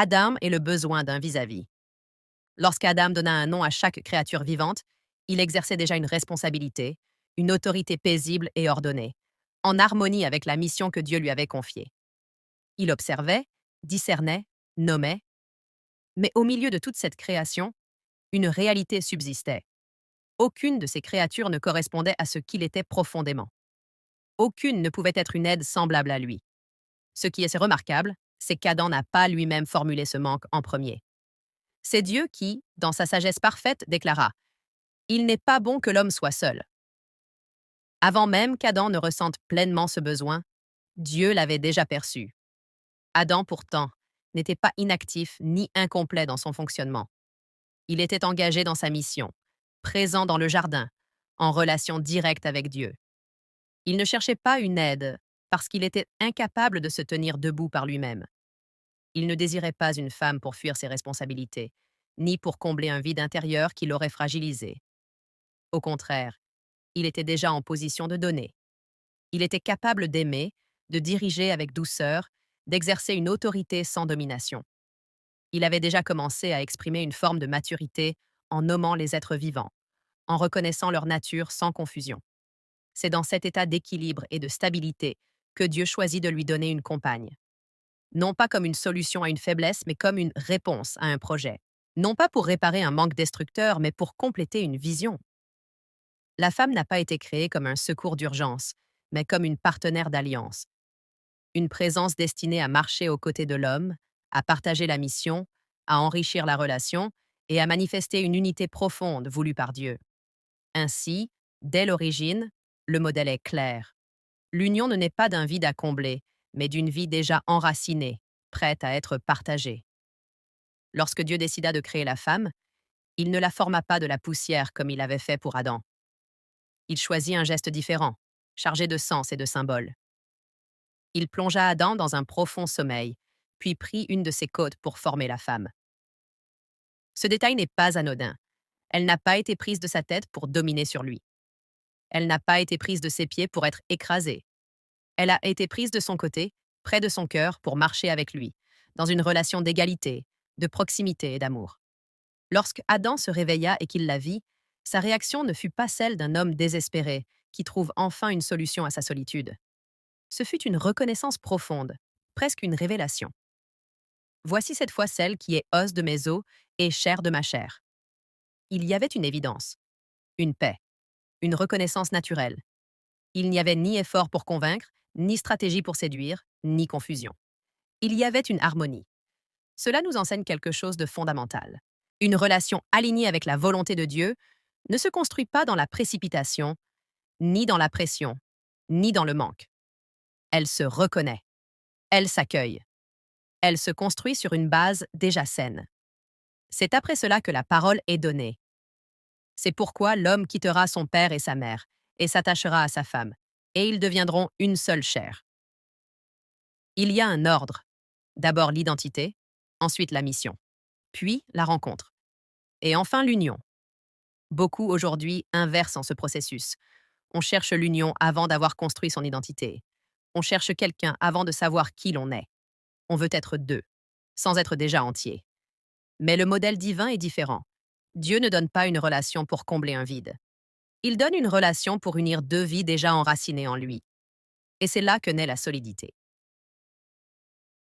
Adam et le besoin d'un vis-à-vis. Lorsqu'Adam donna un nom à chaque créature vivante, il exerçait déjà une responsabilité, une autorité paisible et ordonnée, en harmonie avec la mission que Dieu lui avait confiée. Il observait, discernait, nommait, mais au milieu de toute cette création, une réalité subsistait. Aucune de ces créatures ne correspondait à ce qu'il était profondément. Aucune ne pouvait être une aide semblable à lui. Ce qui est assez remarquable, c'est qu'Adam n'a pas lui-même formulé ce manque en premier. C'est Dieu qui, dans sa sagesse parfaite, déclara « Il n'est pas bon que l'homme soit seul ». Avant même qu'Adam ne ressente pleinement ce besoin, Dieu l'avait déjà perçu. Adam, pourtant, n'était pas inactif ni incomplet dans son fonctionnement. Il était engagé dans sa mission, présent dans le jardin, en relation directe avec Dieu. Il ne cherchait pas une aide parce qu'il était incapable de se tenir debout par lui-même. Il ne désirait pas une femme pour fuir ses responsabilités, ni pour combler un vide intérieur qui l'aurait fragilisé. Au contraire, il était déjà en position de donner. Il était capable d'aimer, de diriger avec douceur, d'exercer une autorité sans domination. Il avait déjà commencé à exprimer une forme de maturité en nommant les êtres vivants, en reconnaissant leur nature sans confusion. C'est dans cet état d'équilibre et de stabilité que Dieu choisit de lui donner une compagne. Non pas comme une solution à une faiblesse, mais comme une réponse à un projet. Non pas pour réparer un manque destructeur, mais pour compléter une vision. La femme n'a pas été créée comme un secours d'urgence, mais comme une partenaire d'alliance. Une présence destinée à marcher aux côtés de l'homme, à partager la mission, à enrichir la relation et à manifester une unité profonde voulue par Dieu. Ainsi, dès l'origine, le modèle est clair. L'union ne naît pas d'un vide à combler, mais d'une vie déjà enracinée, prête à être partagée. Lorsque Dieu décida de créer la femme, il ne la forma pas de la poussière comme il avait fait pour Adam. Il choisit un geste différent, chargé de sens et de symboles. Il plongea Adam dans un profond sommeil, puis prit une de ses côtes pour former la femme. Ce détail n'est pas anodin. Elle n'a pas été prise de sa tête pour dominer sur lui. Elle n'a pas été prise de ses pieds pour être écrasée. Elle a été prise de son côté, près de son cœur, pour marcher avec lui, dans une relation d'égalité, de proximité et d'amour. Lorsque Adam se réveilla et qu'il la vit, sa réaction ne fut pas celle d'un homme désespéré qui trouve enfin une solution à sa solitude. Ce fut une reconnaissance profonde, presque une révélation. Voici cette fois celle qui est os de mes os et chair de ma chair. Il y avait une évidence, une paix, une reconnaissance naturelle. Il n'y avait ni effort pour convaincre, ni stratégie pour séduire, ni confusion. Il y avait une harmonie. Cela nous enseigne quelque chose de fondamental. Une relation alignée avec la volonté de Dieu ne se construit pas dans la précipitation, ni dans la pression, ni dans le manque. Elle se reconnaît. Elle s'accueille. Elle se construit sur une base déjà saine. C'est après cela que la parole est donnée. C'est pourquoi l'homme quittera son père et sa mère, et s'attachera à sa femme, et ils deviendront une seule chair. Il y a un ordre. D'abord l'identité, ensuite la mission, puis la rencontre, et enfin l'union. Beaucoup aujourd'hui inversent en ce processus. On cherche l'union avant d'avoir construit son identité. On cherche quelqu'un avant de savoir qui l'on est. On veut être deux, sans être déjà entier. Mais le modèle divin est différent. Dieu ne donne pas une relation pour combler un vide. Il donne une relation pour unir deux vies déjà enracinées en lui. Et c'est là que naît la solidité.